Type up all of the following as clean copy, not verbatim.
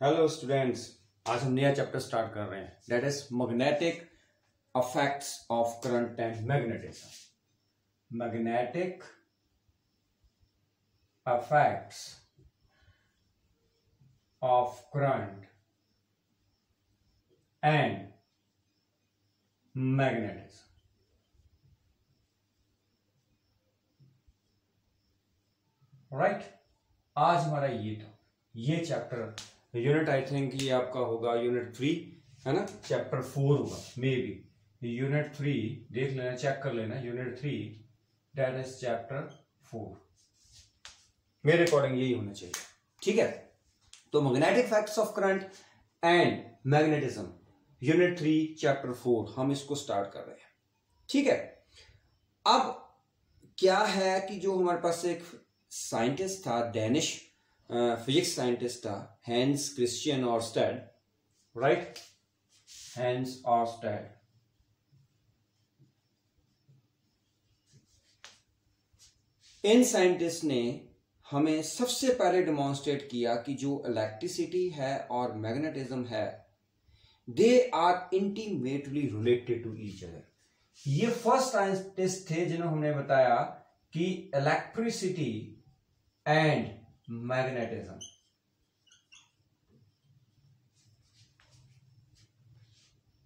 Hello students. आज हम नया चैप्टर स्टार्ट कर रहे हैं, that is magnetic effects of current and magnetism. Magnetic effects of current and magnetism. Right, आज हमारा ये चैप्टर यूनिट आई थिंक ये आपका होगा यूनिट 3, है ना। चैप्टर 4 होगा मे बी। यूनिट 3 देख लेना, चेक कर लेना। Unit 3 that is chapter 4। मेरे अकॉर्डिंग यही होना चाहिए, ठीक है। तो magnetic effects of current and magnetism, unit 3 chapter 4, हम इसको स्टार्ट कर रहे हैं, ठीक है। अब क्या है कि जो हमारे पास एक साइंटिस्ट था, डेनिश फिजिक्स साइंटिस्ट था, Hans Christian Oersted, right, Hans Oersted. इन साइंटिस्ट ने हमें सबसे पहले डेमोन्स्ट्रेट किया कि जो इलेक्ट्रिसिटी है और मैग्नेटिज्म है, they are intimately related to each other. ये फर्स्ट साइंटिस्ट थे जिन्होंने हमने बताया कि इलेक्ट्रिसिटी एंड मैग्नेटिज्म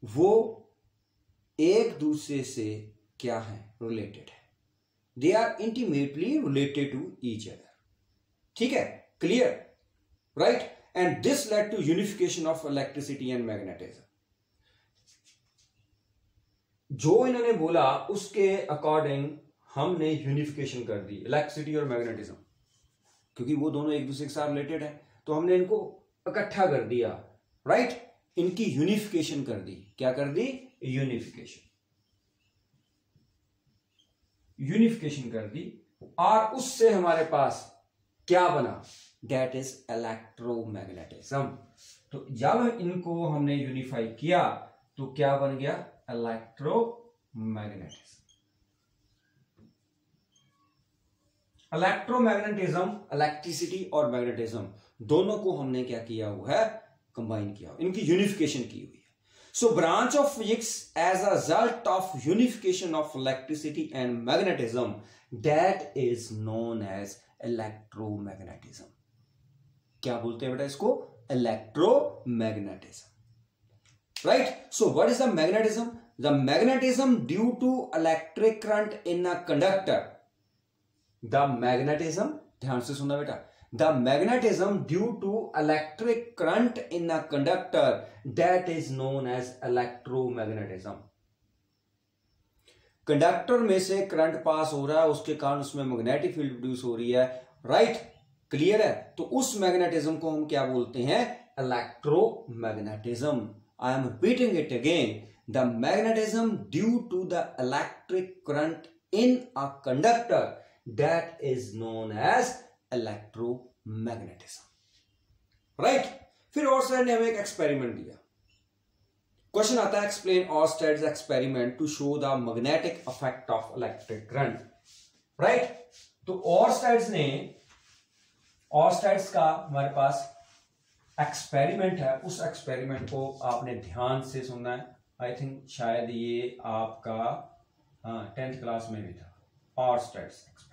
वो एक दूसरे से क्या है, रिलेटेड है। They are intimately related to each other, ठीक है, clear, right. And this led to unification of electricity and magnetism. जो इन्होंने बोला उसके अकॉर्डिंग हमने यूनिफिकेशन कर दी इलेक्ट्रिसिटी और मैग्नेटिज्म, क्योंकि वो दोनों एक दूसरे के साथ रिलेटेड है, तो हमने इनको इकट्ठा कर दिया, राइट। इनकी यूनिफिकेशन कर दी। क्या कर दी? यूनिफिकेशन कर दी। और उससे हमारे पास क्या बना? That is electromagnetism. तो जब इनको हमने यूनिफाई किया तो क्या बन गया? इलेक्ट्रोमैग्नेटिज्म। इलेक्ट्रोमैग्नेटिज्म, इलेक्ट्रिसिटी और मैग्नेटिज्म दोनों को हमने क्या किया हुआ है? कंबाइन किया, इनकी यूनिफिकेशन की हुई है। So branch of physics as a result of unification of electricity and magnetism, that is known as electromagnetism. क्या बोलते हैं बेटा इसको? Electromagnetism, right. So what is the magnetism? The magnetism due to electric current in a conductor. The magnetism, ध्यान से सुनना बेटा, the magnetism due to electric current in a conductor, that is known as electromagnetism. Conductor में से current pass हो रहा है, उसके कारण उसमें मैग्नेटिक फील्ड प्रोड्यूस हो रही है, राइट, क्लियर है। तो उस मैग्नेटिज्म को हम क्या बोलते हैं? Electromagnetism. I am repeating it again, the magnetism due to the electric current in a conductor, that is known as electromagnetism, right। फिर ऑरस्टेड ने हमें एक एक्सपेरिमेंट दिया। क्वेश्चन आता है, explain Oersted's experiment to show the magnetic effect of electric current, right. तो Oersted's का हमारे पास एक्सपेरिमेंट है, उस एक्सपेरिमेंट को आपने ध्यान से सुनना है। आई थिंक शायद ये आपका 10th क्लास में भी था, ऑरस्टेड्स एक्सपेरिमेंट।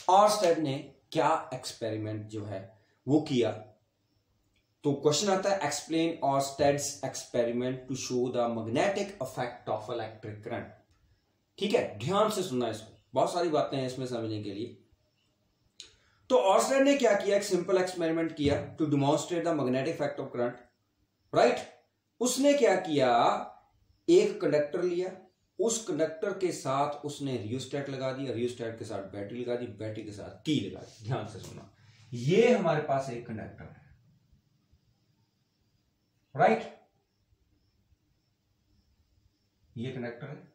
ऑरस्टेड ने क्या एक्सपेरिमेंट जो है वो किया? तो क्वेश्चन आता है, explain Oersted's experiment to show the magnetic effect of electric current. ठीक है, ध्यान से सुनना इसको, बहुत सारी बातें हैं इसमें समझने के लिए। तो ऑरस्टेड ने क्या किया? एक सिंपल एक्सपेरिमेंट किया to demonstrate the magnetic effect of current, right. उसने क्या किया? एक कंडक्टर लिया, उस कंडक्टर के साथ उसने रियोस्टेट लगा दिया, रियोस्टेट के साथ बैटरी लगा दी, बैटरी के साथ की लगा दी। ध्यान से सुना, ये हमारे पास एक कंडक्टर है, राइट, ये कंडक्टर है,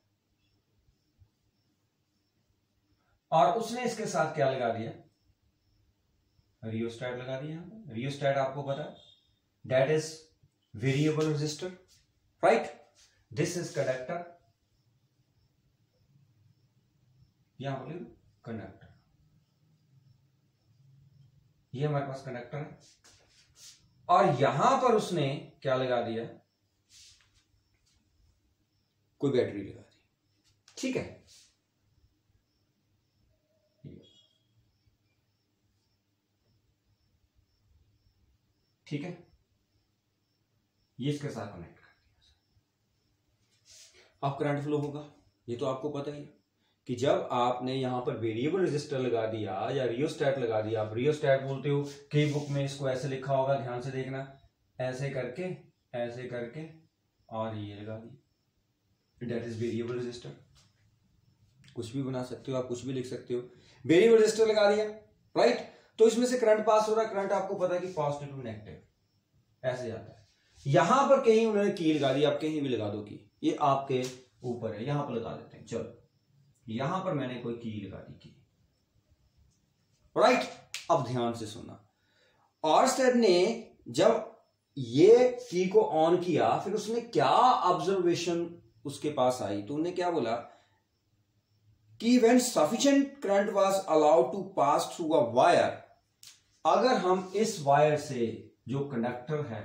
और उसने इसके साथ क्या लगा दिया? रियोस्टेट लगा दिया। रियोस्टेट आपको पता है, that is variable resistor, right. This is conductor, यहां बोले कंडक्टर, ये हमारे पास कंडक्टर है और यहां पर उसने क्या लगा दिया, कोई बैटरी लगा दी। ठीक है, ठीक है, ये इसके साथ कनेक्ट कर दिया। अब करंट फ्लो होगा, ये तो आपको पता ही है कि जब आपने यहां पर वेरिएबल रेजिस्टर लगा दिया या रियोस्टैट लगा दिया, आप रियोस्टैट बोलते हो, कई बुक में इसको ऐसे लिखा होगा, ध्यान से देखना, ऐसे करके और ये लगा दी, डेट इज वेरिएबल रेजिस्टर। कुछ भी बना सकते हो आप, कुछ भी लिख सकते हो, वेरिएबल रेजिस्टर लगा दिया, राइट। तो इसमें से करंट पास हो रहा है, करंट आपको पता है कि पॉजिटिव टू नेगेटिव ऐसे जाता है। यहां पर कहीं उन्होंने की लगा दी, आप कहीं भी लगा दो की, ये आपके ऊपर है, यहां पर लगा देते हैं। चलो यहां पर मैंने कोई की लगा दी की, राइट। अब ध्यान से सुनना, ऑरस्टेड ने जब ये की को ऑन किया, फिर उसने क्या ऑब्जर्वेशन उसके पास आई, तो उन्होंने क्या बोला कि when sufficient current was allowed to pass through a wire, अगर हम इस वायर से जो कंडक्टर है,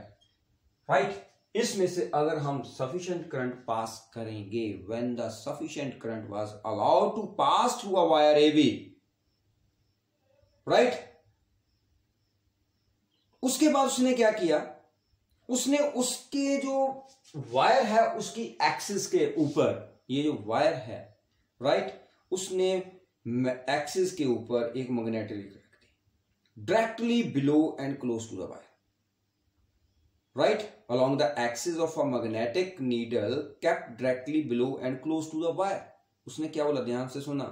राइट, इसमें से अगर हम सफिशिएंट करंट पास करेंगे, when the sufficient current was allowed to pass through a wire AB, right, उसके बाद उसने क्या किया, उसने उसके जो वायर है उसकी एक्सिस के ऊपर, ये जो वायर है, राइट, उसने एक्सिस के ऊपर एक मैग्नेटिक रख दी directly below and close to the wire, right, along the axis of a magnetic needle kept directly below and close to the wire. उसने क्या बोला, ध्यान से सुना,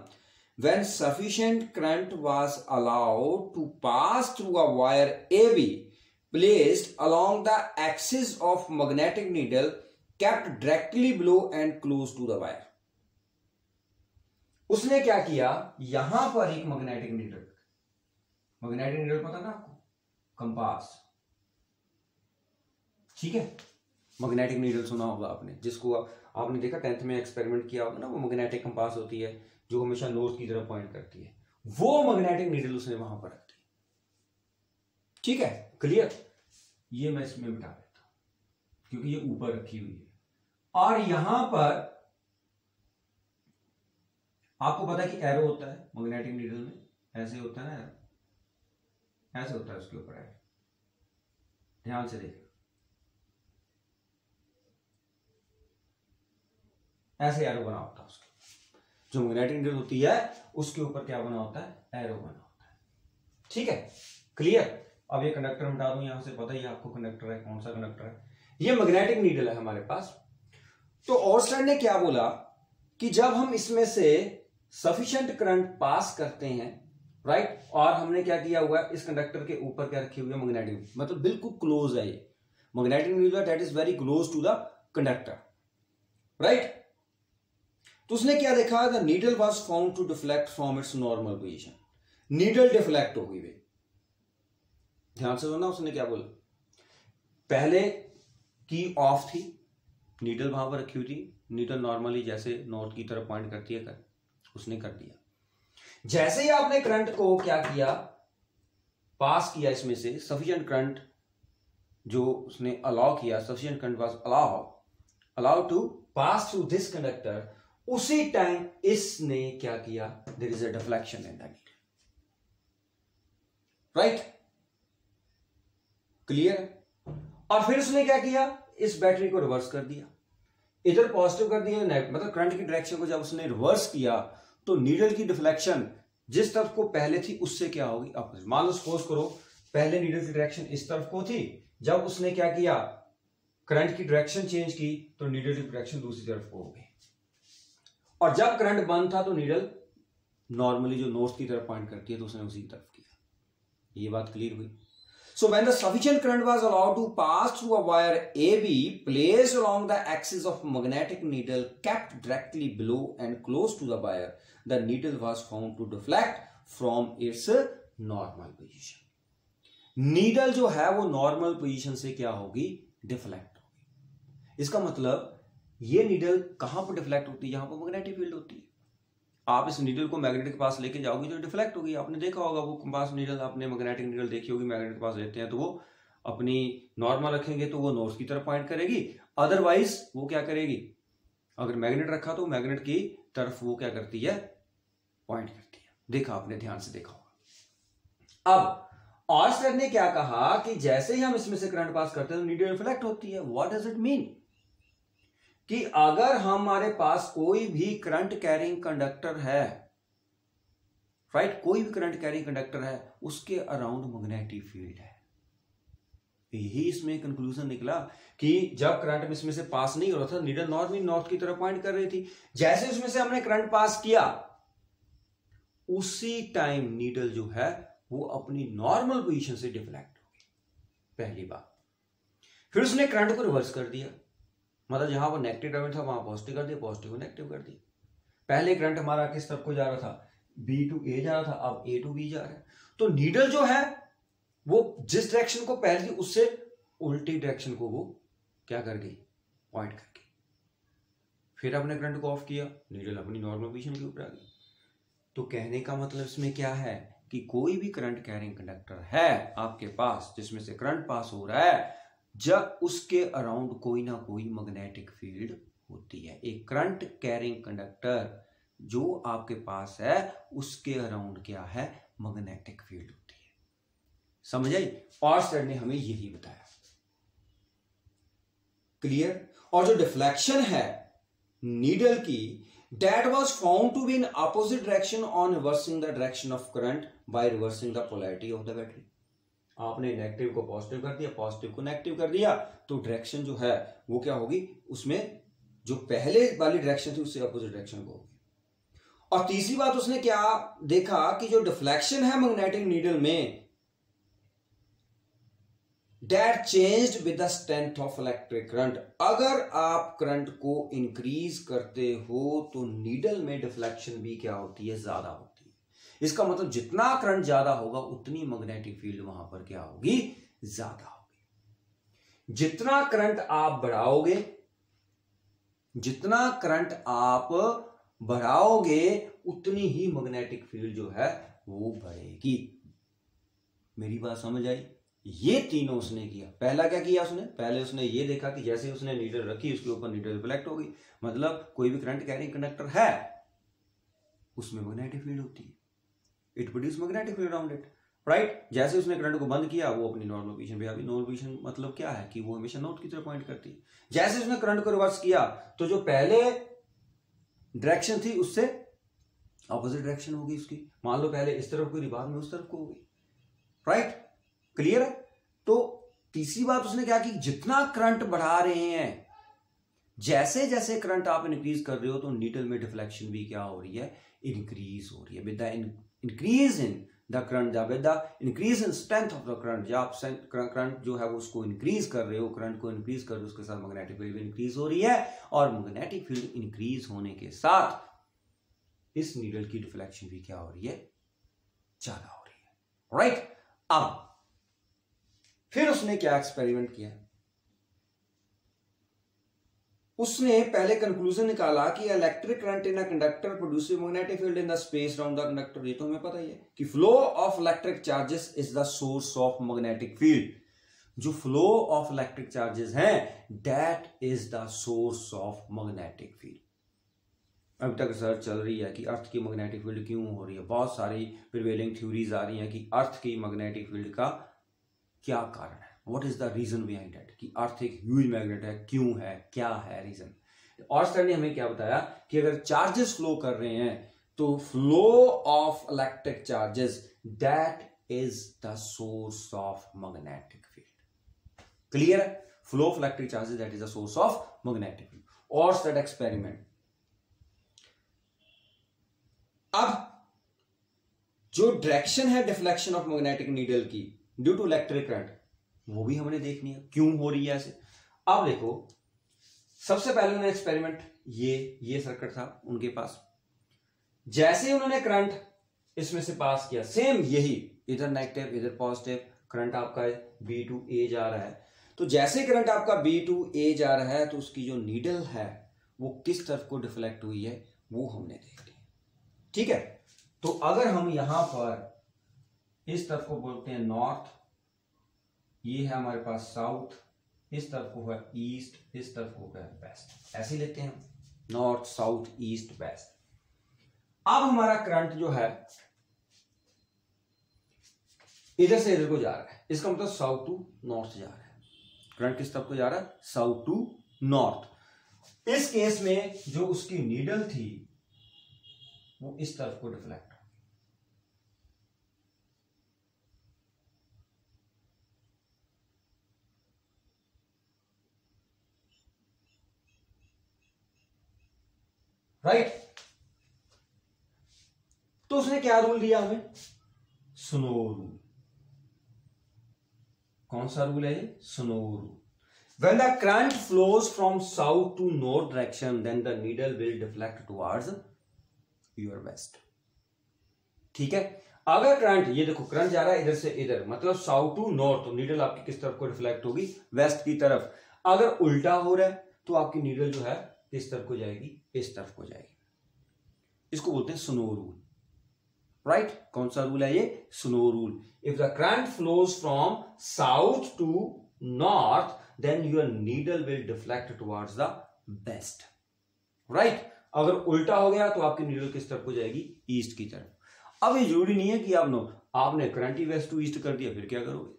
when sufficient current was allowed to pass through a wire AB placed along the axis of magnetic needle kept directly below and close to the wire. उसने क्या किया, यहां पर एक मैग्नेटिक नीडल, मैग्नेटिक नीडल पता ना आपको, कंपास, ठीक है, मैग्नेटिक नीडल सुना होगा आपने, जिसको आपने देखा 10th में एक्सपेरिमेंट किया होगा ना, वो मैग्नेटिक कंपास होती है जो हमेशा नॉर्थ की तरफ पॉइंट करती है, वो मैग्नेटिक नीडल उसने वहां पर रख दी। ठीक है, क्लियर। ये मैं इसमें मिटा देता हूं क्योंकि ये ऊपर रखी हुई है, और यहां पर आपको पता है कि एरो होता है मैग्नेटिक नीडल में, ऐसे होता है ना एरो, ऐसे होता है उसके ऊपर एरो, ध्यान से देखना, ऐसे एरो बना होता है उसके, जो मैग्नेटिक नीडल होती है उसके ऊपर क्या बना होता है, एरो बना होता है। ठीक है, क्लियर। अब ये कंडक्टर मिटा दूं, यहां से पता ही आपको कंडक्टर है, कौन सा कंडक्टर है, ये मैग्नेटिक नीडल है हमारे पास। तो ऑरस्टेड ने क्या बोला कि जब हम इसमें से सफिशिएंट करंट पास करते हैं, राइट, और हमने क्या किया हुआ है, इस कंडक्टर के ऊपर क्या रखी हुई है, मैग्नेटिक, मतलब बिल्कुल क्लोज है ये magnetic needle, that is very close to the conductor, right. तो उसने क्या देखा, the needle was found to deflect from its normal position, needle deflect हो गई। ध्यान से सुनना, उसने क्या बोला, पहले की ऑफ थी, नीडल वहां पर रखी हुई थी, नीडल नॉर्मली जैसे नॉर्थ की तरफ पॉइंट करती है, उसने कर दिया। जैसे ही आपने करंट को क्या किया, पास किया, इसमें से सफिशिएंट करंट जो उसने अलाउ किया, sufficient current was allow to pass through this conductor, उसी टाइम इसने क्या किया, there is a deflection in the needle, right, clear. और फिर उसने क्या किया, इस बैटरी को रिवर्स कर दिया, इधर पॉजिटिव कर दिया, मतलब करंट की डायरेक्शन को जब उसने रिवर्स किया तो नीडल की डिफ्लेक्शन जिस तरफ को पहले थी उससे क्या होगी, अपोजिट। मान लो सपोज करो पहले नीडल की डायरेक्शन इस तरफ को थी, जब उसने क्या किया, करंट की डायरेक्शन चेंज की, तो नीडल की डायरेक्शन दूसरी तरफ को हो गई, और जब करंट बंद था तो नीडल नॉर्मली जो नॉर्थ की तरफ पॉइंट करती है, तो उसने उसी तरफ किया। ये बात क्लियर हुई। So when the sufficient current was allowed to pass through a wire AB placed along the axis of magnetic needle kept directly below and close to the wire, the needle was found to deflect from its normal position. Needle जो है वो normal position से क्या होगी, deflect होगी। इसका मतलब ये needle कहां पर deflect होती है, यहां पर magnetic field होती है। आप इस नीडल को मैग्नेट के पास लेके जाओगे तो डिफ्लेक्ट होगी। आपने देखा होगा वो कंपास नीडल, आपने मैग्नेटिक नीडल देखी होगी, मैग्नेट के पास लेते हैं तो वो अपनी नॉर्मल रखेंगे तो वो नॉर्थ की तरफ पॉइंट करेगी, अदरवाइज वो क्या करेगी, अगर मैग्नेट रखा तो मैग्नेट की तरफ वो क्या करती है, पॉइंट करती है। देखा आपने, ध्यान से देखा होगा। अब ऑर्स्टेड ने क्या कहा कि जैसे ही हम इसमें से करंट पास करते हैं तो नीडल रिफ्लेक्ट होती है। व्हाट डज इट मीन कि अगर हमारे पास कोई भी करंट कैरिंग कंडक्टर है, राइट, कोई भी करंट कैरिंग कंडक्टर है, उसके अराउंड मैग्नेटिक फील्ड है। यही इसमें कंक्लूजन निकला कि जब करंट इसमें से पास नहीं हो रहा था, नीडल नॉर्थ की तरफ पॉइंट कर रही थी, जैसे उसमें से हमने करंट पास किया उसी टाइम नीडल जो है वो अपनी नॉर्मल पोजीशन से डिफ्लेक्ट हो गई, पहली बात। फिर उसने करंट को रिवर्स कर दिया, मतलब जहां वो नेगेटिव टर्मिनल था वहां पॉजिटिव कर दिया, पॉजिटिव को नेगेटिव कर दिया। पहले करंट हमारा किस तरफ को जा रहा था, बी टू ए जा रहा था, अब ए टू बी जा रहा है। तो नीडल जो है वो जिस डायरेक्शन को पहले थी उससे उल्टी डायरेक्शन को वो क्या कर गई, पॉइंट कर गई। फिर आपने करंट को ऑफ किया, नीडल अपनी नॉर्मल पोजीशन के ऊपर आ गई। तो कहने का मतलब इसमें क्या है कि कोई भी करंट कैरिंग कंडक्टर है आपके पास जिसमें से करंट पास हो रहा है, जब उसके अराउंड कोई ना कोई मैग्नेटिक फील्ड होती है। एक करंट कैरिंग कंडक्टर जो आपके पास है उसके अराउंड क्या है, मैग्नेटिक फील्ड होती है। समझ आई? ऑर्स्टेड ने हमें यही बताया। क्लियर? और जो डिफ्लेक्शन है नीडल की, that was found to be in opposite direction on reversing the direction of current by reversing the polarity of the battery। आपने नेगेटिव को पॉजिटिव कर दिया, पॉजिटिव को नेगेटिव कर दिया, तो डायरेक्शन जो है वो क्या होगी, उसमें जो पहले वाली डायरेक्शन थी उससे अपोजिट डायरेक्शन को होगी। और तीसरी बात उसने क्या देखा कि जो डिफ्लेक्शन है मैग्नेटिक नीडल में, that changed with the strength of electric current। अगर आप करंट को इंक्रीज करते हो तो नीडल में डिफ्लेक्शन भी क्या होती है, ज्यादा होती है। इसका मतलब जितना करंट ज्यादा होगा उतनी मैग्नेटिक फील्ड वहां पर क्या होगी, ज्यादा होगी। जितना करंट आप बढ़ाओगे, जितना करंट आप बढ़ाओगे उतनी ही मैग्नेटिक फील्ड जो है वो बढ़ेगी। मेरी बात समझ आई? ये तीनों उसने किया। पहला क्या किया उसने, पहले उसने ये देखा कि जैसे उसने नीडल रखी उसके ऊपर नीडल रिफ्लेक्ट हो गई, मतलब कोई भी करंट कैरिंग कंडक्टर है उसमें मैग्नेटिक फील्ड होती है, it produce magnetic field around it, right. जैसे उसने करंट को बंद किया वो अपनी नॉर्मल पोजीशन पे आ गई। नॉर्मल पोजीशन मतलब क्या है कि वो हमेशा नॉर्थ की तरफ पॉइंट करती है। जैसे उसने करंट को रिवर्स किया तो जो पहले डायरेक्शन थी उससे ऑपोजिट डायरेक्शन होगी उसकी। मान लो पहले इस तरफ को, बाद में उस तरफ को होगी, राइट। क्लियर है? तो तीसरी बात उसने क्या की, जितना करंट बढ़ा रहे हैं, जैसे जैसे करंट आप इंक्रीज कर रहे हो तो नीडल में डिफ्लेक्शन भी क्या हो रही है, इंक्रीज हो रही है। With the increase in the current, with the increase in strength of the current, जब आप करंट जो है वो उसको इंक्रीज कर रहे हो, करंट को इंक्रीज कर रहे हो, उसके साथ मैग्नेटिक फील्ड भी इंक्रीज हो रही है, और मैग्नेटिक फील्ड इंक्रीज होने के साथ इस नीडल की डिफ्लेक्शन भी क्या हो रही है, ज्यादा हो रही है, राइट। अब फिर उसने क्या एक्सपेरिमेंट किया, उसने पहले कंक्लूजन निकाला कि electric current in a conductor produce magnetic field in the space around the conductor. ये तो हमें पता ही है कि flow of electric charges is the source of magnetic field. जो फ्लो ऑफ इलेक्ट्रिक चार्जेस हैं that is the source of magnetic field. अभी तक रिसर्च चल रही है कि अर्थ की मैग्नेटिक फील्ड क्यों हो रही है, बहुत सारी प्रिवेलिंग थ्योरीज आ रही हैं कि अर्थ की मैग्नेटिक फील्ड का क्या कारण है, what is the reason behind it, कि अर्थ एक ह्यूज मैग्नेट है, क्यों है, क्या है रीजन। ऑर्स्टेड ने हमें क्या बताया कि अगर चार्जेस फ्लो कर रहे हैं तो flow of electric charges that is the source of magnetic field. Clear है? Flow of electric charges that is the source of magnetic field. Oersted experiment. अब जो डायरेक्शन है डिफ्लेक्शन ऑफ मैग्नेटिक नीडल की due to electric current, वो भी हमने देखनी है क्यों हो रही है ऐसे। अब देखो, सबसे पहले उन्होंने एक्सपेरिमेंट, ये सर्किट था उनके पास। जैसे ही उन्होंने करंट इसमें से पास किया, सेम यही, इधर नेगेटिव इधर पॉजिटिव, करंट आपका बी टू ए जा रहा है। तो जैसे करंट आपका बी टू ए जा रहा है तो उसकी जो नीडल है वो किस तरफ को डिफ्लेक्ट हुई है वो हमने देख लिया। ठीक है, तो अगर हम यहां पर इस तरफ को बोलते हैं नॉर्थ, ये है हमारे पास साउथ, इस तरफ को है ईस्ट, इस तरफ को है वेस्ट, ऐसे लेते हैं नॉर्थ साउथ ईस्ट वेस्ट। अब हमारा करंट जो है इधर से इधर को जा रहा है, इसका मतलब साउथ टू नॉर्थ जा रहा है। करंट किस तरफ को जा रहा है? South to north. इस केस में जो उसकी नीडल थी वो इस तरफ को डिफ्लेक्ट, राइट। तो उसने क्या रूल दिया हमें? Snow rule. कौन सा रूल है ये? Snow rule. When the current flows from south to north direction, then the needle will deflect towards your west. ठीक है, अगर करंट, ये देखो करंट जा रहा है इधर से इधर, मतलब साउथ टू नॉर्थ, तो नीडल आपकी किस तरफ को रिफ्लेक्ट होगी? वेस्ट की तरफ। अगर उल्टा हो रहा है तो आपकी नीडल जो है किस तरफ को जाएगी? इस तरफ को जाएगी। इसको बोलते हैं स्नो रूल, राइट। कौन सा रूल है ये? Snow rule. If the current flows from south to north, then your needle will deflect towards the west, right? अगर उल्टा हो गया तो आपकी नीडल किस तरफ को जाएगी? ईस्ट की तरफ। अब ये जरूरी नहीं है कि आपने करंट ही वेस्ट टू ईस्ट कर दिया, फिर क्या करोगे?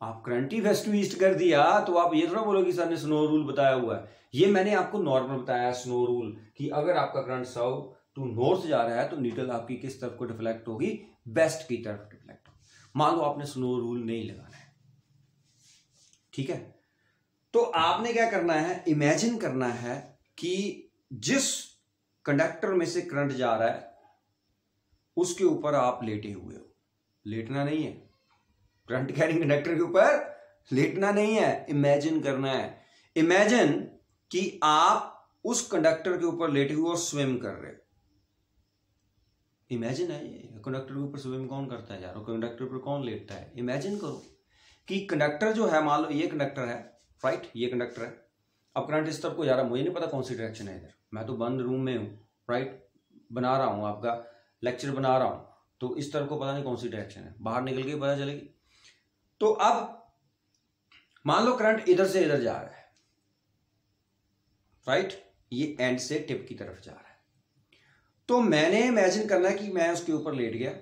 आप करंट ही वेस्ट टू ईस्ट कर दिया तो आप ये थोड़ा बोलोगे सर ने स्नो रूल बताया हुआ है। ये मैंने आपको नॉर्मल बताया स्नो रूल, कि अगर आपका करंट साउथ टू नॉर्थ जा रहा है तो नीडल आपकी किस तरफ को डिफ्लेक्ट होगी? वेस्ट की तरफ डिफ्लेक्ट होगी। मान लो आपने स्नो रूल नहीं लगाना है, ठीक है, तो आपने क्या करना है? इमेजिन करना है कि जिस कंडक्टर में से करंट जा रहा है उसके ऊपर आप लेटे हुए हो। लेटना नहीं है, करंट कैरिंग कंडक्टर के ऊपर लेटना नहीं है, इमेजिन करना है। इमेजिन कि आप उस कंडक्टर के ऊपर लेटे हुए और स्विम कर रहे हो। इमेजिन है ये, कंडक्टर के ऊपर स्विम कौन करता है यार? कंडक्टर पर कौन लेटता है? इमेजिन करो कि कंडक्टर जो है, मान लो ये कंडक्टर है, राइट, ये कंडक्टर है। अब करंट इस तरफ को जा रहा है, मुझे नहीं पता कौन सी डायरेक्शन है इधर, मैं तो बंद रूम में हूँ, राइट, बना रहा हूँ आपका लेक्चर बना रहा हूँ, तो इस तरफ को पता नहीं कौन सी डायरेक्शन है, बाहर निकल के पता चलेगी। तो अब मान लो करंट इधर से इधर जा रहा है, राइट, ये एंड से टिप की तरफ जा रहा है। तो मैंने इमेजिन करना है कि मैं उसके ऊपर लेट गया,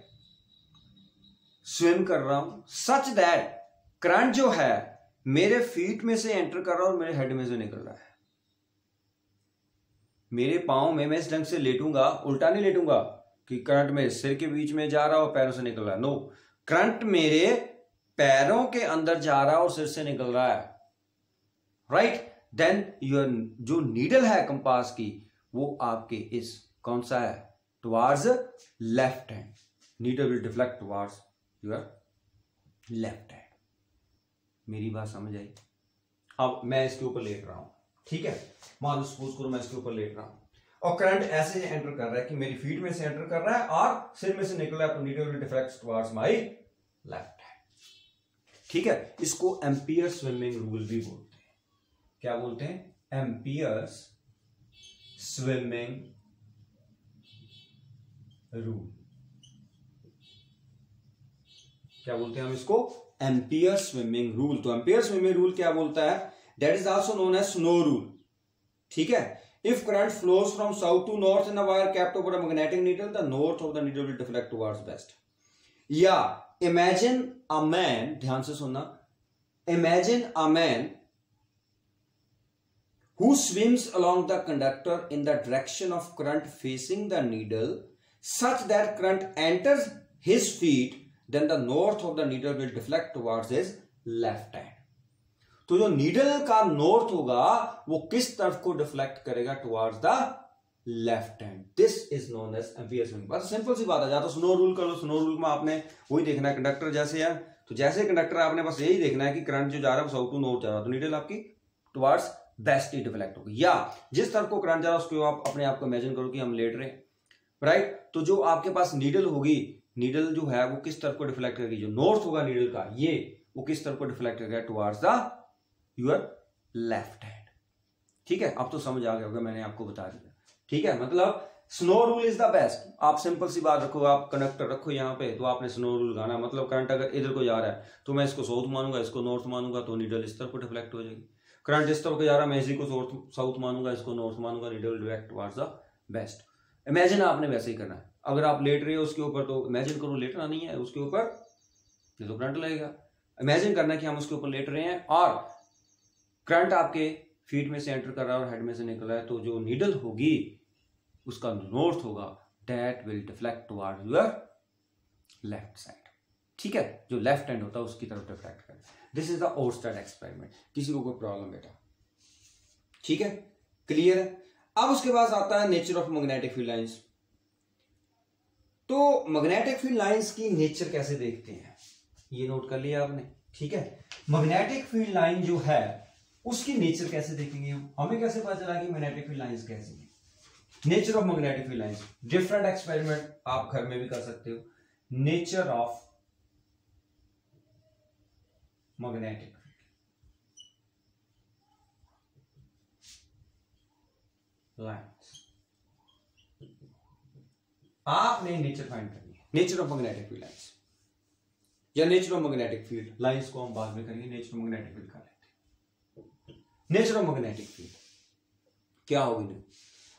स्विम कर रहा हूं, सच दैट करंट जो है मेरे फीट में से एंटर कर रहा है और मेरे हेड में से निकल रहा है। मेरे पांव में मैं इस ढंग से लेटूंगा, उल्टा नहीं लेटूंगा कि करंट में सिर के बीच में जा रहा है और पैरों से निकल रहा है। नो, करंट मेरे पैरों के अंदर जा रहा है और सिर से निकल रहा है, राइट। देन योर जो नीडल है कंपास की, वो आपके इस कौन सा है? Towards left hand. Needle will deflect towards your left hand. मेरी बात समझ आई? अब मैं इसके ऊपर लेट रहा हूं, ठीक है, मान लो सपोज करो मैं इसके ऊपर लेट रहा हूं और करंट ऐसे एंटर कर रहा है कि मेरी फीट में से एंटर कर रहा है और सिर में से निकल रहा है, तो needle will deflect towards my left hand, ठीक है। इसको एम्पियर स्विमिंग रूल भी बोलते हैं। क्या बोलते हैं? Ampere's swimming rule. क्या बोलते हैं हम इसको? Ampere swimming rule. तो एम्पियर स्विमिंग रूल क्या बोलता है? That is also known as snow rule, ठीक है। If current flows from south to north in a wire capped over a magnetic needle, the north of the needle will deflect towards west. या imagine a man, ध्यान से सुनना, imagine a man who swims along the conductor in the direction of current facing the needle such that current enters his feet, then the north of the needle will deflect towards his left hand. तो जो needle का north होगा वो किस तरफ को deflect करेगा? Towards the left hand. This is known as Ampere swimming. बस सिंपल सी बात है, जाता स्नो रूल कर लो। स्नो रूल में आपने वही देखना है, कंडक्टर जैसे है तो जैसे कंडक्टर आपने बस यही देखना है कि करंट जो जा रहा है वो साउथ टू नॉर्थ जा रहा है, तो नीडल आपकी टुवर्ड्स वेस्ट ही डिफ्लेक्ट होगी। या जिस तरफ को करंट जा रहा है उसको आप अपने आप को इमेजिन करो कि हम लेट रहे हैं, राइट। तो जो आपके पास नीडल होगी, नीडल जो है वो किस तरफ को डिफ्लेक्ट करेगी? जो नॉर्थ होगा नीडल का, ये वो किस तरफ को डिफ्लेक्ट करेगा? Towards the your left hand, ठीक है। अब तो समझ आ गया होगा, मैंने आपको बता दिया, ठीक है। मतलब snow rule is the best. आप सिंपल सी बात रखो, आप कंडक्टर रखो यहाँ पे, तो आपने स्नो रूल लगाना, मतलब करंट अगर इधर को जा रहा है तो मैं इसको साउथ मानूंगा, इसको नॉर्थ मानूंगा, तो नीडल इस तरफ को डिफ्लेक्ट हो जाएगी। करंट इस तरफ को जा रहा है, मैं इसी को साउथ मानूंगा, इसको नॉर्थ मानूंगा, needle direct towards the west. Imagine आपने वैसे ही करना है। अगर आप लेट रहे हो उसके ऊपर, तो इमेजिन करो लेटना नहीं है उसके ऊपर, ये तो करंट लगेगा। इमेजिन करना कि हम उसके ऊपर लेट रहे हैं और करंट आपके फीट में से एंटर कर रहा है और हेड में से निकल रहा है, तो जो नीडल होगी उसका नॉर्थ होगा, that will deflect towards your left side. ठीक है, जो लेफ्ट हैंड होता है उसकी तरफ डिफ्लेक्ट कर। This is the Oersted experiment. किसी को कोई प्रॉब्लम बेटा? ठीक है, क्लियर है। अब उसके बाद आता है nature of magnetic field lines. तो मैग्नेटिक फील्ड लाइंस की नेचर कैसे देखते हैं, ये नोट कर लिया आपने। ठीक है, मैग्नेटिक फील्ड लाइन जो है उसकी नेचर कैसे देखेंगे, हमें कैसे पता चला कि मैग्नेटिक फील्ड लाइंस कैसी है। Nature of magnetic field lines, different experiment आप घर में भी कर सकते हो। नेचर ऑफ मैग्नेटिक लाइंस, आपने नेचर फाइंड करनी है। Nature of magnetic field lines या nature of magnetic field lines को हम बाद में करेंगे, नेचर ऑफ मैग्नेटिक फील्ड कर लेते हैं। नेचर ऑफ मैग्नेटिक फील्ड क्या होगी?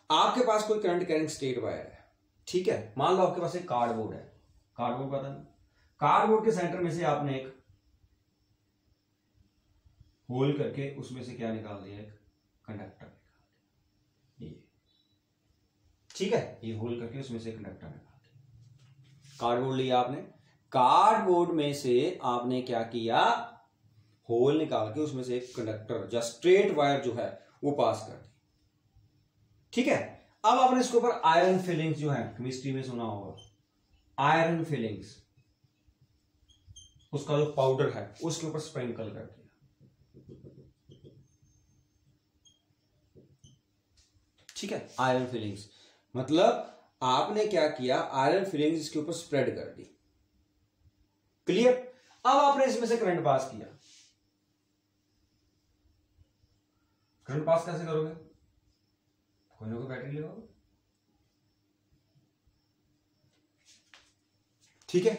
आपके पास कोई करंट कैरिंग स्टेट वायर है, ठीक है, मान लो आपके पास एक कार्डबोर्ड है, कार्डबोर्ड पता नहीं, कार्डबोर्ड के सेंटर में से आपने एक होल करके उसमें से क्या निकाल दिया, एक कंडक्टर निकाल दिया, ये ठीक है, ये होल करके उसमें से कंडक्टर निकाल दिया। कार्डबोर्ड लिया आपने, कार्डबोर्ड में से आपने क्या किया, होल निकाल के उसमें से एक कंडक्टर या स्ट्रेट वायर जो है वो पास कर दी। ठीक है, अब आपने इसके ऊपर आयरन फिलिंग्स जो है, केमिस्ट्री में सुना होगा, आयरन फिलिंग्स, उसका जो पाउडर है उसके ऊपर स्प्रिंकल कर दिया। ठीक है, आयरन फिलिंग्स मतलब आपने क्या किया, आयरन फिलिंग्स इसके ऊपर स्प्रेड कर दी। क्लियर? अब आपने इसमें से करंट पास किया। करंट पास कैसे करोगे? कोई ना कोई बैटरी लगाओगे। ठीक है,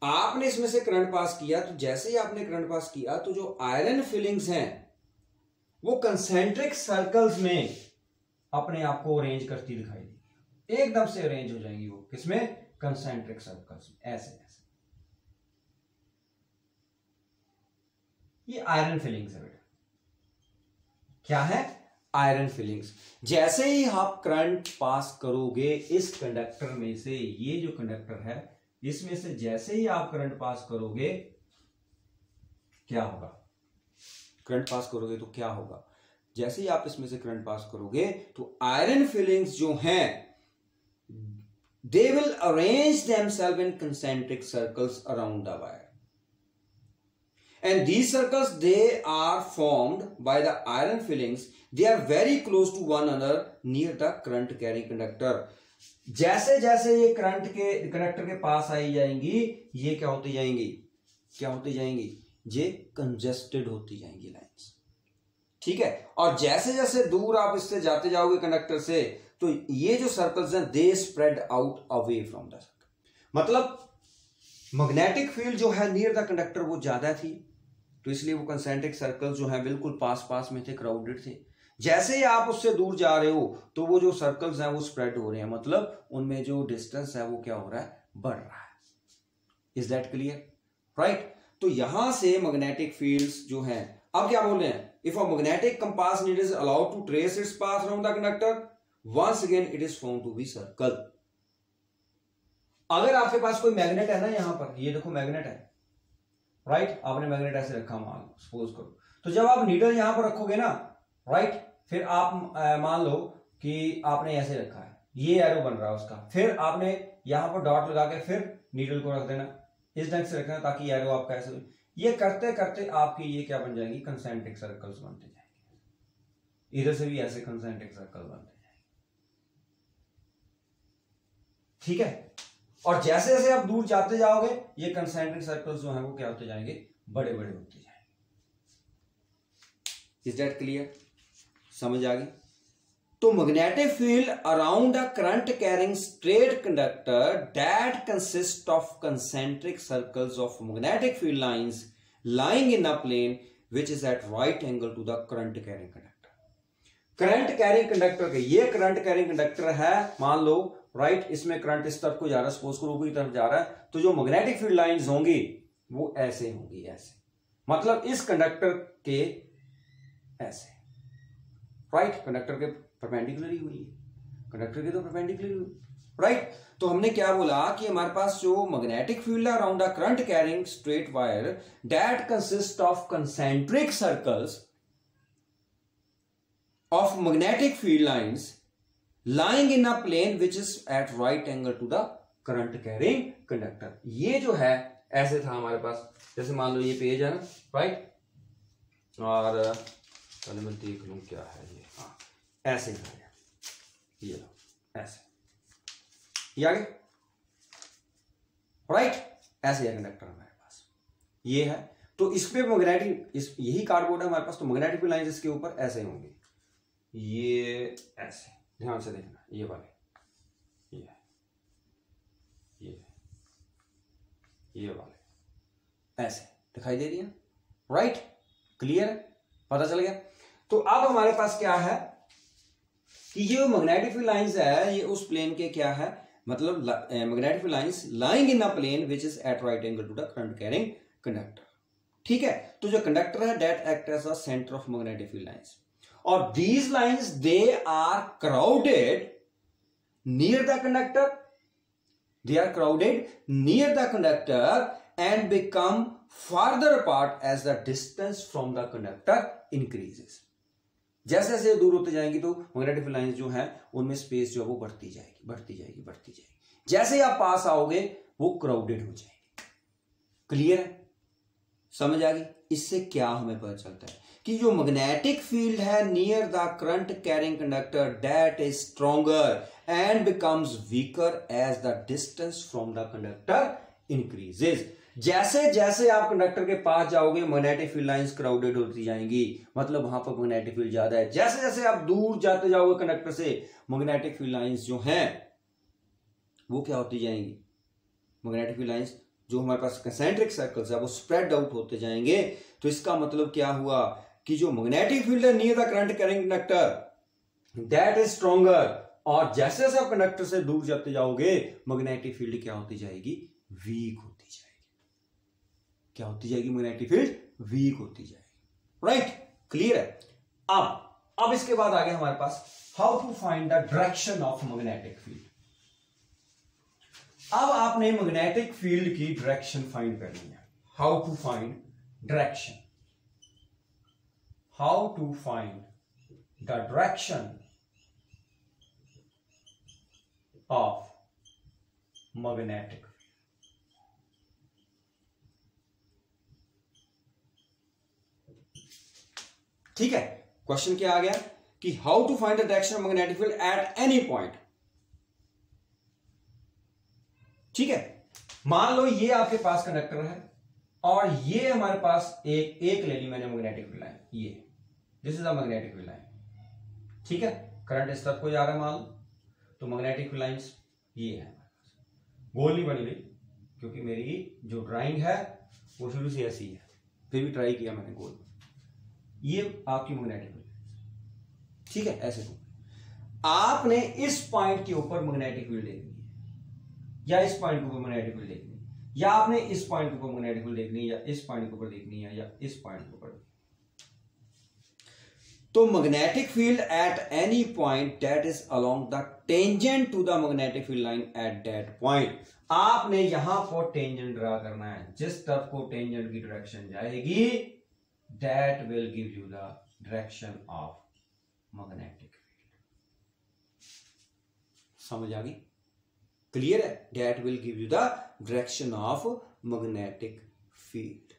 आपने इसमें से करंट पास किया, तो जैसे ही आपने करंट पास किया तो जो आयरन फिलिंग्स हैं वो कंसेंट्रिक सर्कल्स में अपने आप को अरेंज करती दिखाई देगी, एकदम से अरेंज हो जाएंगी वो, किसमें? कंसेंट्रिक सर्कल्स में, ऐसे ऐसे। ये आयरन फिलिंग्स है बेटा। क्या है? Iron filings. जैसे ही आप करंट पास करोगे इस कंडक्टर में से, ये जो कंडक्टर है इसमें से जैसे ही आप करंट पास करोगे क्या होगा? करंट पास करोगे तो क्या होगा? जैसे ही आप इसमें से करंट पास करोगे तो आयरन फिलिंग्स जो हैं they will arrange themselves in concentric circles around the wire, and these circles they are formed by the iron fillings, they are very close to one another near the current carrying conductor। जैसे जैसे ये current के conductor के पास आई जाएंगी, ये क्या होती जाएंगी, क्या होती जाएंगी, ये कंजेस्टेड होती जाएंगी लाइंस। ठीक है, और जैसे जैसे दूर आप इससे जाते जाओगे कंडक्टर से, तो ये जो सर्कल्स हैं they spread out away from the circle. मतलब मैग्नेटिक फील्ड जो है नियर द कंडक्टर वो ज्यादा थी, तो इसलिए वो कंसेंट्रिक सर्कल जो हैं बिल्कुल पास पास में थे, क्राउडेड थे। जैसे ही आप उससे दूर जा रहे हो तो वो जो सर्कल्स हैं वो स्प्रेड हो रहे हैं, मतलब उनमें जो डिस्टेंस है वो क्या हो रहा है, बढ़ रहा है। Is that clear? राइट। तो यहां से मैग्नेटिक फील्ड्स जो हैं, अब क्या बोल रहे हैं, if a magnetic compass needle is allowed to trace its path around the conductor, once again it is found to be circle. अगर आपके पास कोई मैग्नेट है ना, यहां पर ये देखो मैग्नेट है, राइट, आपने मैग्नेट ऐसे रखा, मान लो सपोज करो, तो जब आप नीडल यहां पर रखोगे ना, राइट, फिर आप मान लो कि आपने ऐसे रखा है, ये एरो बन रहा है उसका, फिर आपने यहां पर डॉट लगा के फिर नीडल को रख देना, इस ढंग से रखना ताकि एरो आपका ऐसे, ये करते करते आपकी ये क्या बन जाएगी, कंसेंट्रिक सर्कल्स बनते जाएंगे। इधर से भी ऐसे कंसेंट्रिक सर्कल बनते जाएंगे। ठीक है, और जैसे जैसे आप दूर जाते जाओगे ये कंसेंट्रिक सर्कल्स जो हैं वो क्या होते जाएंगे, बड़े बड़े होते जाएंगे। Is that clear? समझ आ गई? तो magnetic field around a current carrying straight conductor that consist of concentric circles of magnetic field lines lying in a plane which is at right angle to the current carrying conductor. Current carrying conductor के ये current carrying conductor है, मान लो right, इसमें current इस तरफ को जा रहा है, सपोज करो ऊपर की तरफ जा रहा है, तो जो मैग्नेटिक फील्ड लाइंस होंगी वो ऐसे होंगी, ऐसे, मतलब इस कंडक्टर के ऐसे, राइट, कंडक्टर के परपेंडिकुलर ही हुई है, कंडक्टर के तो परपेंडिकुलर हुई, राइट। तो हमने क्या बोला कि हमारे पास जो मैग्नेटिक फील्ड है around a current carrying straight wire that consist of concentric circles of magnetic field lines lying in a plane which is at right angle to the current carrying conductor। ये जो है ऐसे था हमारे पास, जैसे मान लो ये पेज है ना, राइट, और पहले मैं देख लूं क्या है ये, हाँ ऐसे था ये लो ऐसे, ये आगे, राइट, ऐसे है कंडक्टर हमारे पास, ये है। तो इस पे मैग्नेटिक, इस यही कार्डबोर्ड है हमारे पास, तो मैग्नेटिक लाइंस इसके ऊपर ऐसे होंगे, ये ऐसे, ध्यान से देखना, ये वाले, ये वाले ऐसे दिखाई दे रही है, राइट, क्लियर है, पता चल गया। तो अब हमारे पास क्या है कि ये मैग्नेटिक फील्ड लाइंस है, ये उस प्लेन के क्या है, मतलब magnetic field lines lying in a plane which is at right angle to the current carrying conductor, ठीक है। तो जो कंडक्टर है that act as a centre of magnetic field lines, or these lines they are crowded near the conductor, they are crowded near the conductor and become farther apart as the distance from the conductor increases। जैसे जैसे दूर होते जाएंगी तो magnetic field lines जो है उनमें space जो है वो बढ़ती जाएगी, बढ़ती जाएगी, बढ़ती जाएगी, जैसे ही आप पास आओगे वो क्राउडेड हो जाएगी। क्लियर है, समझ आ गई। इससे क्या हमें पता चलता है कि जो मैग्नेटिक फील्ड है near the current carrying conductor that is stronger and becomes weaker as the distance from the conductor increases. जैसे जैसे आप कंडक्टर के पास जाओगे मैग्नेटिक फील्ड लाइंस क्राउडेड होती जाएंगी, मतलब वहां पर मैग्नेटिक फील्ड ज्यादा है। जैसे जैसे आप दूर जाते जाओगे कंडक्टर से, मैग्नेटिक फील्ड लाइंस जो हैं वो क्या होती जाएंगी, मैग्नेटिक फील्ड लाइंस जो हमारे पास कंसेंट्रिक सर्कल्स है वो स्प्रेड आउट होते जाएंगे। तो इसका मतलब क्या हुआ कि जो मैग्नेटिक फील्ड है near the current carrying conductor that is stronger, और जैसे जैसे आप कंडक्टर से दूर जाते जाओगे मैग्नेटिक फील्ड क्या होती जाएगी, वीक होती जाएगी। क्या होती जाएगी, मैग्नेटिक फील्ड वीक होती जाएगी, राइट, क्लियर है। अब इसके बाद आ गया हमारे पास how to find the direction of magnetic field. अब आपने मैग्नेटिक फील्ड की डायरेक्शन फाइंड करनी है। How to find direction, how to find the direction of magnetic. ठीक है, क्वेश्चन क्या आ गया कि how to find the direction of magnetic field at any point. ठीक है, मान लो ये आपके पास कंडक्टर है और ये हमारे पास एक ले ली मैंने मैग्नेटिक फील्ड लाइन, ये this is a magnetic field line. ठीक है, करंट इस तरफ को जा रहा है मान लो, तो मैग्नेटिक फील्ड लाइंस ये है हमारे पास। गोल नहीं बनी हुई क्योंकि मेरी जो ड्राइंग है वो शुरू से ऐसी है, फिर भी ट्राई किया मैंने गोल। ये आपकी मैग्नेटिक फील्ड लाइंस, ठीक है, ऐसे को आपने इस पॉइंट के ऊपर मैग्नेटिक फील्ड देखनी है, या इस पॉइंट के ऊपर मैग्नेटिक फील्ड देखनी है, या आपने इस पॉइंट के ऊपर मैग्नेटिक फील्ड देखनी है, या इस पॉइंट के ऊपर देखनी है, या इस पॉइंट के ऊपर। तो magnetic field at any point that is along the tangent to the magnetic field line at that point. आपने यहां पर टेंजेंट ड्रा करना है, जिस तरफ को टेंजेंट की डायरेक्शन जाएगी that will give you the direction of magnetic field. समझ आ गई, क्लियर है, that will give you the direction of magnetic field.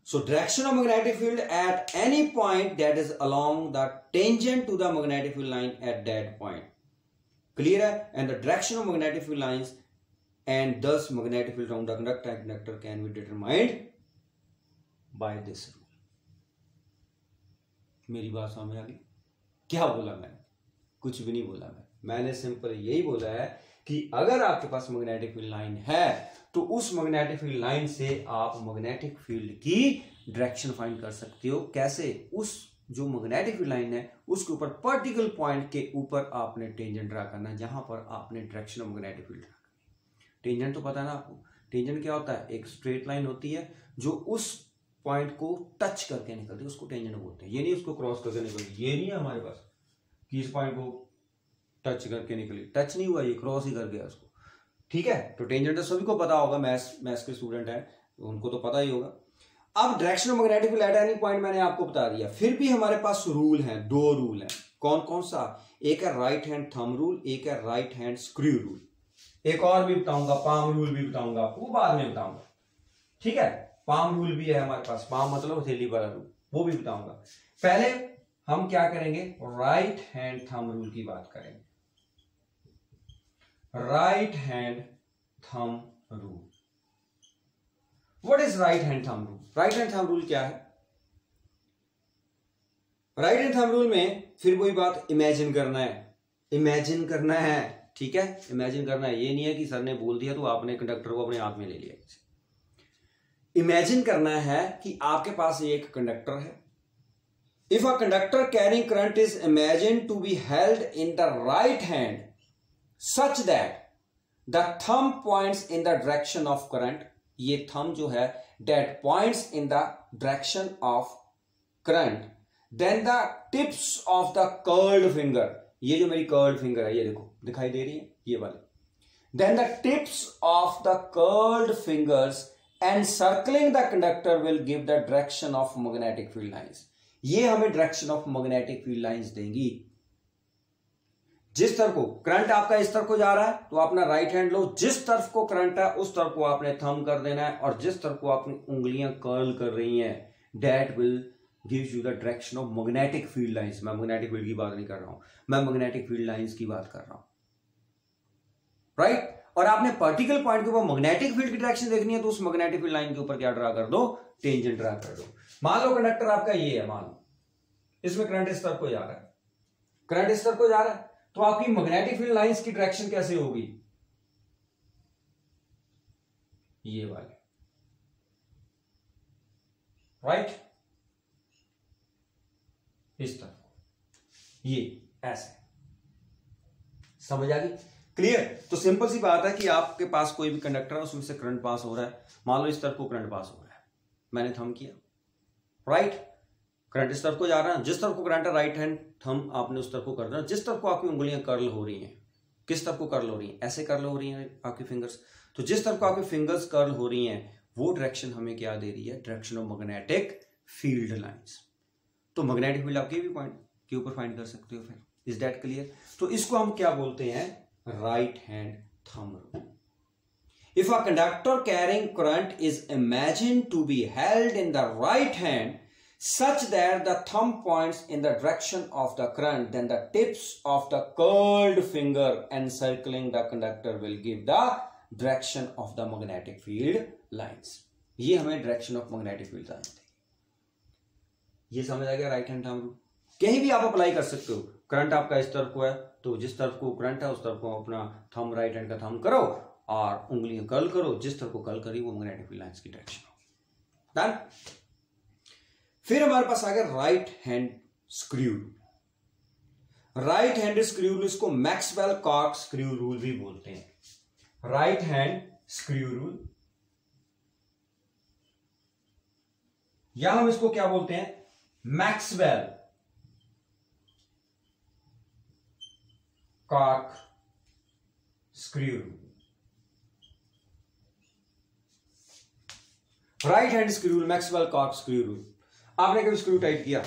So direction of magnetic field at any point that is along the tangent to the magnetic field line at that point. Clear है? And the direction of magnetic field lines and thus magnetic field around the conductor and conductor can be determined by this rule. मेरी बात समझ आ गई? क्या बोला मैंने? कुछ भी नहीं बोला मैंने सिंपल यही बोला है कि अगर आपके पास मैग्नेटिक फील्ड लाइन है तो उस मैग्नेटिक फील्ड लाइन से आप मैग्नेटिक फील्ड की डायरेक्शन फाइंड कर सकते हो। कैसे? उस जो मैग्नेटिक फील्ड लाइन है उसके ऊपर पर्टिकुलर पॉइंट के ऊपर आपने टेंजेंट ड्रा करना है, जहां पर आपने direction of magnetic field draw करनी। टेंजेंट तो पता है ना आपको? टेंजेंट क्या होता है? एक स्ट्रेट लाइन होती है जो उस पॉइंट को टच करके निकलती है, उसको टेंजेंट बोलते हैं। ये नहीं उसको क्रॉस करके निकलती, ये नहीं है हमारे पास कि इस पॉइंट को टच करके निकली, टच नहीं हुआ, ये क्रॉस ही कर गया उसको। ठीक है, तो टेंजेंट तो सभी को पता होगा, मैथ्स के स्टूडेंट हैं उनको तो पता ही होगा। अब direction of magnetic field at any point मैंने आपको बता दिया। फिर भी हमारे पास रूल हैं, 2 रूल हैं। कौन कौन सा? एक है राइट हैंड थंब रूल, एक है राइट हैंड स्क्रू रूल। एक और भी बताऊंगा, पाम रूल भी बताऊंगा आपको, वो बाद में बताऊंगा। ठीक है, पाम रूल भी है हमारे पास, पाम मतलब हथेली वाला रूल, वो भी बताऊंगा। पहले हम क्या करेंगे? राइट हैंड थंब रूल की बात करेंगे। Right hand thumb rule. What is right hand thumb rule? Right hand thumb rule क्या है? राइट हैंड थंब रूल में फिर वही बात, इमेजिन करना है, इमेजिन करना है। ठीक है, इमेजिन करना है, ये नहीं है कि सर ने बोल दिया तो आपने कंडक्टर को अपने हाथ में ले लिया। इमेजिन करना है कि आपके पास एक कंडक्टर है। If a conductor carrying current is imagine to be held in the right hand such that the thumb points in the direction of current, ये thumb जो है that points in the direction of current, then the tips of the curled finger, ये जो मेरी curled finger है, ये देखो दिखाई दे रही है ये वाली, then the tips of the curled fingers encircling the conductor will give the direction of magnetic field lines, ये हमें direction of magnetic field lines देंगी। जिस तरफ को करंट आपका इस तरफ को जा रहा है तो अपना राइट हैंड लो, जिस तरफ को करंट है उस तरफ को आपने थंब कर देना है, और जिस तरफ को आपकी उंगलियां कर्ल कर रही हैं that will gives you the direction of magnetic field lines. मैं मैग्नेटिक फील्ड की बात नहीं कर रहा हूं, मैं मैग्नेटिक फील्ड लाइंस की बात कर रहा हूं, राइट। और आपने पर्टिकुलर पॉइंट के ऊपर मैग्नेटिक फील्ड की डायरेक्शन देखनी है तो उस मैग्नेटिक फील्ड लाइन के ऊपर क्या ड्रा कर दो? टेंजेंट ड्रा कर दो। मान लो कंडक्टर आपका ये है, मान लो इसमें करंट इस तरफ को जा रहा है, करंट इस तरफ को जा रहा है, तो आपकी मैग्नेटिक फील्ड लाइंस की डायरेक्शन कैसे होगी? ये वाले, राइट, इस तरफ, ये ऐसे। समझ आ गई? क्लियर? तो सिंपल सी बात है कि आपके पास कोई भी कंडक्टर है, उसमें से करंट पास हो रहा है। मान लो इस तरफ को करंट पास हो रहा है, मैंने थंब किया, राइट, करंट इस तरफ को जा रहा है, जिस तरफ को करंट है राइट हैंड थंब आपने उस तरफ को कर देना। जिस तरफ को आपकी उंगलियां कर्ल हो रही हैं, किस तरफ को कर्ल हो रही हैं? ऐसे कर्ल हो रही हैं आपकी फिंगर्स, तो जिस तरफ को आपकी फिंगर्स कर्ल हो रही हैं वो डायरेक्शन हमें क्या दे रही है? Direction of magnetic field lines. तो मैग्नेटिक फील्ड आप भी पॉइंट के ऊपर फाइंड कर सकते हो। फिर इज दैट क्लियर? तो इसको हम क्या बोलते हैं? Right hand thumb rule. If a conductor carrying current is imagined to be held in the right hand such that the thumb points in the direction of the current, then the tips of the curled finger encircling the conductor will give the direction of the magnetic field lines. ये हमें direction of magnetic field lines देगी। ये समझ आ गया right hand thumb rule? कहीं भी आप apply कर सकते हो। करंट आपका इस तरफ को है तो जिस तरफ को करंट है उस तरफ को अपना थंब, राइट हैंड का थंब करो और उंगलियां कर्ल करो, जिस तरफ को कर्ल करी वो मैग्नेटिक फील्ड लाइंस की डायरेक्शन होगी। डन? फिर हमारे पास आ गया right hand screw rule. Right hand screw rule, इसको मैक्सवेल कॉर्क स्क्रू रूल भी बोलते हैं। राइट हैंड स्क्रू रूल, या हम इसको क्या बोलते हैं? Maxwell cork screw rule. Right hand screw rule, Maxwell cork screw rule. आपने कभी स्क्रू टाइट किया?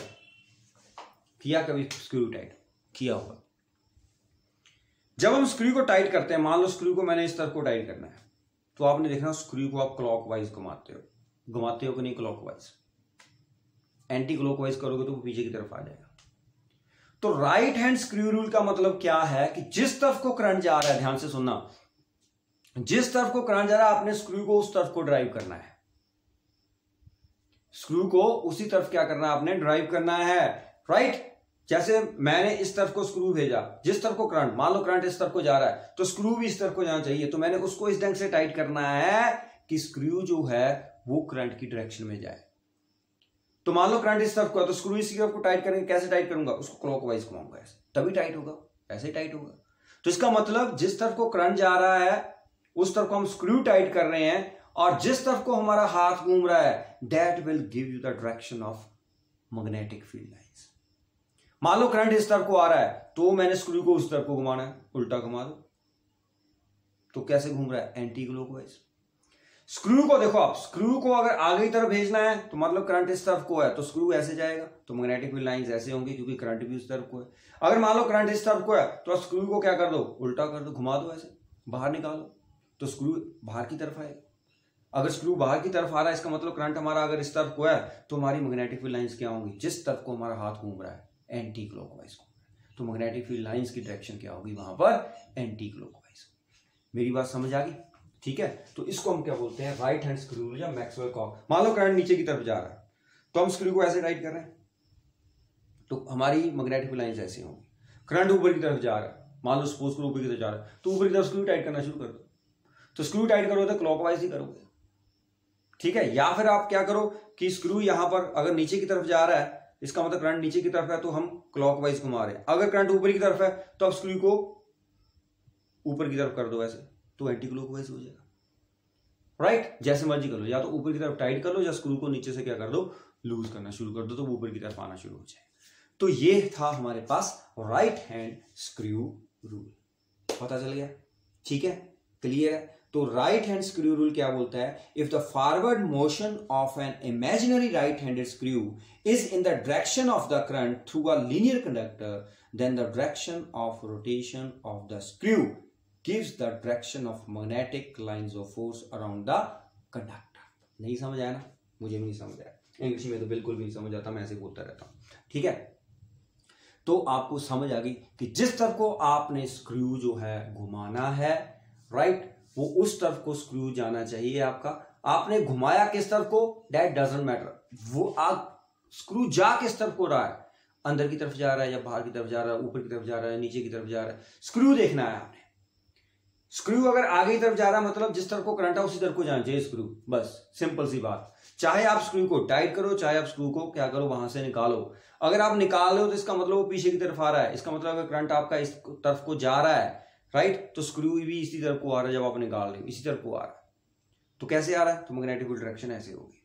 कभी स्क्रू टाइट किया होगा। जब हम स्क्रू को टाइट करते हैं, मान लो स्क्रू को मैंने इस तरफ को टाइट करना है, तो आपने देखना स्क्रू को आप क्लॉकवाइज घुमाते हो कि नहीं? क्लॉकवाइज। एंटी क्लॉकवाइज करोगे तो वो पीछे की तरफ आ जाएगा। तो राइट हैंड स्क्रू रूल का मतलब क्या है कि जिस तरफ को करंट जा रहा है, ध्यान से सुनना, जिस तरफ को करंट जा रहा है आपने स्क्रू को उस तरफ को ड्राइव करना है। स्क्रू को उसी तरफ क्या करना है? आपने ड्राइव करना है, राइट। जैसे मैंने इस तरफ को स्क्रू भेजा, जिस तरफ को करंट, मान लो करंट इस तरफ को जा रहा है तो स्क्रू भी इस तरफ को जाना चाहिए, तो मैंने उसको इस ढंग से टाइट करना है कि स्क्रू जो है वो करंट की डायरेक्शन में जाए। तो मान लो करंट इस तरफ को है तो स्क्रू इसी तरफ को टाइट करेंगे, कैसे टाइट करूंगा, उसको क्लॉकवाइज घुमाऊंगा ऐसे, तभी टाइट होगा, ऐसे ही टाइट होगा। तो इसका मतलब जिस तरफ को करंट जा रहा है उस तरफ को हम स्क्रू टाइट कर रहे हैं, और जिस तरफ को हमारा हाथ घूम रहा है that will give you the direction of magnetic field lines. मान लो करंट इस तरफ को आ रहा है तो मैंने स्क्रू को उस तरफ को घुमाना है, उल्टा घुमा दो तो कैसे घूम रहा है, एंटी क्लॉकवाइज। स्क्रू को देखो आप, स्क्रू को अगर आगे की तरफ भेजना है तो मतलब करंट इस तरफ को है तो स्क्रू ऐसे जाएगा, तो मैग्नेटिक फील्ड लाइंस ऐसे होंगी क्योंकि करंट भी उस तरफ को है। अगर मान लो करंट इस तरफ को है तो स्क्रू को क्या कर दो, उल्टा कर दो, घुमा दो, ऐसे बाहर निकालो तो स्क्रू बाहर की तरफ आएगा। अगर स्क्रू बाहर की तरफ आ रहा है इसका मतलब करंट हमारा अगर इस तरफ को है तो हमारी मैग्नेटिक फील्ड लाइंस क्या होंगी, जिस तरफ को हमारा हाथ घूम रहा है एंटी क्लॉकवाइज घूम रहा है, तो मैग्नेटिक फील्ड लाइंस की डायरेक्शन क्या होगी वहां पर, एंटी क्लॉकवाइज। मेरी बात समझ आ गई, ठीक है। तो इसको हम क्या बोलते हैं, राइट हैंड स्क्रू रूल या मैक्सवेल कॉक। मान लो करंट नीचे की तरफ जा रहा है तो हम स्क्रू को ऐसे टाइट कर रहे हैं तो हमारी मैग्नेटिक फील्ड लाइंस ऐसी होंगी। करंट ऊपर की तरफ जा रहा है, मान लो सपोज करो ऊपर की तरफ जा रहा है तो ऊपर की तरफ स्क्रू टाइट करना शुरू कर दो, तो स्क्रू टाइट करोगे तो क्लॉकवाइज ही करोगे, ठीक है। या फिर आप क्या करो कि स्क्रू यहां पर अगर नीचे की तरफ जा रहा है इसका मतलब करंट नीचे की तरफ है तो हम क्लॉकवाइज घुमा रहे हैं, अगर करंट ऊपर की तरफ है तो आप स्क्रू को ऊपर की तरफ कर दो ऐसे, तो एंटी क्लॉकवाइज हो जाएगा, राइट। जैसे मर्जी कर लो, या तो ऊपर की तरफ टाइट कर लो या स्क्रू को नीचे से क्या कर दो, लूज करना शुरू कर दो, तो वो ऊपर की तरफ आना शुरू हो जाए। तो ये था हमारे पास राइट हैंड स्क्रू रूल, पता चल गया, ठीक है, क्लियर है। तो राइट हैंड स्क्रू रूल क्या बोलता है, if the forward motion of an imaginary right handed screw is in the direction of the current through a linear conductor, then the direction of rotation of the screw gives the direction of magnetic lines of force around the conductor. नहीं समझ आया ना, मुझे भी नहीं समझ आया, English में तो बिल्कुल भी नहीं समझ आता, मैं ऐसे बोलता रहता हूं, ठीक है। तो आपको समझ आ गई कि जिस तरफ को आपने स्क्रू जो है घुमाना है, राइट, वो उस तरफ को स्क्रू जाना चाहिए आपका। आपने घुमाया किस तरफ को, दैट डजंट मैटर, वो आप स्क्रू जा किस तरफ को रहा है, अंदर की तरफ जा रहा है या बाहर की तरफ जा रहा है, ऊपर की तरफ जा रहा है, नीचे की तरफ जा रहा है, स्क्रू देखना है आपने। स्क्रू अगर आगे की तरफ जा रहा है मतलब जिस तरफ को करंट है उसी तरफ को जाना चाहिए स्क्रू, बस सिंपल सी बात। चाहे आप स्क्रू को टाइट करो, चाहे आप स्क्रू को क्या करो वहां से निकालो। अगर आप निकाल रहे हो तो इसका मतलब वो पीछे की तरफ आ रहा है, इसका मतलब अगर करंट आपका इस तरफ को जा रहा है, राइट, तो स्क्रू भी इसी तरफ को आ रहा है, जब आप निकाल रहे हो इसी तरफ को आ रहा है, तो कैसे आ रहा है, तो मैग्नेटिक फील्ड डायरेक्शन ऐसे होगी।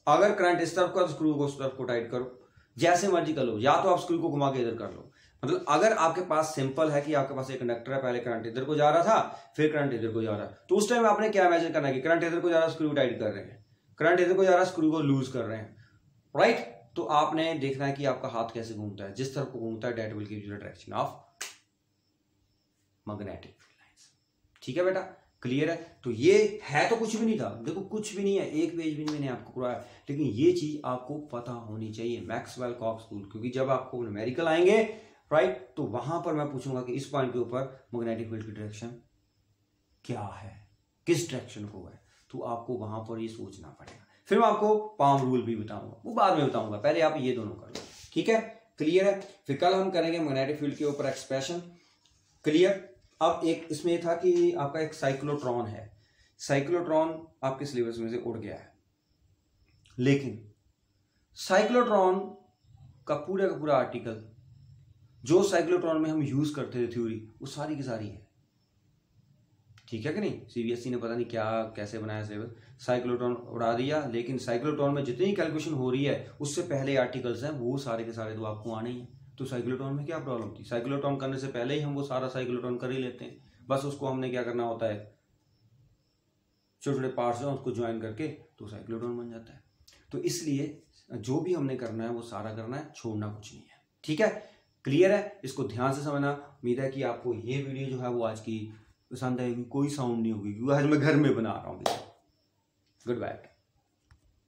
अगर करंट इस तरफ का तो स्क्रू को उस तरफ को टाइट करो, जैसे मर्जी कर लो, या तो आप स्क्रू को घुमा के इधर कर लो। मतलब अगर आपके पास सिंपल है कि आपके पास एक कंडक्टर है, पहले करंट इधर को जा रहा था फिर करंट इधर को जा रहा है, तो उस टाइम आपने क्या इमेजिन करना है कि करंट इधर को जा रहा है, स्क्रू टाइट कर रहे हैं, करंट इधर को जा रहा है, स्क्रू को लूज कर रहे हैं, राइट। तो आपने देखना है कि आपका हाथ कैसे घूमता है, जिस तरफ को घूमता है that will give you the direction of magnetic field lines, ठीक है बेटा, क्लियर है। तो ये है तो कुछ भी नहीं था, देखो कुछ भी नहीं है, एक पेज भी नहीं मैंने आपको कराया, लेकिन ये चीज आपको पता होनी चाहिए, मैक्सवेल कॉक स्कूल, क्योंकि जब आपको न्यूमेरिकल आएंगे, राइट, तो वहां पर मैं पूछूंगा कि इस पॉइंट के ऊपर मैग्नेटिक फील्ड की डायरेक्शन क्या है, किस डायरेक्शन को है, तो आपको वहां पर ये सोचना पड़ेगा। फिर मैं आपको पाम रूल भी बताऊंगा, वो बाद में बताऊंगा, पहले आप ये दोनों कर लो, ठीक है, क्लियर है। फिर कल हम करेंगे मैग्नेटिक फील्ड के ऊपर एक्सप्रेशन, क्लियर। अब एक इसमें था कि आपका एक साइक्लोट्रॉन है, साइक्लोट्रॉन आपके सिलेबस में से उड़ गया है, लेकिन साइक्लोट्रॉन का पूरा आर्टिकल जो साइक्लोट्रॉन में हम यूज करते थे थ्योरी, वो सारी की सारी है, ठीक है कि नहीं। सीबीएसई ने पता नहीं क्या कैसे बनाया सिलेबस, साइक्लोट्रॉन उड़ा दिया, लेकिन साइक्लोट्रॉन में जितनी कैलकुलेशन हो रही है उससे पहले आर्टिकल्स हैं वो सारे के सारे तो आपको आने ही है। तो साइक्लोट्रॉन में क्या प्रॉब्लम थी, साइक्लोट्रॉन करने से पहले ही हम वो सारा साइक्लोट्रॉन कर ही लेते हैं, बस उसको हमने क्या करना होता है, छोटे छोटे पार्ट्स हैं उसको ज्वाइन करके तो साइक्लोट्रॉन बन जाता है। तो इसलिए जो भी हमने करना है वो सारा करना है, छोड़ना कुछ नहीं है, ठीक है, क्लियर है। इसको ध्यान से समझना। उम्मीद है कि आपको ये वीडियो जो है वो आज की पसंद आएगी, कोई साउंड नहीं होगी क्योंकि आज मैं घर में बना रहा हूँ। Good bye.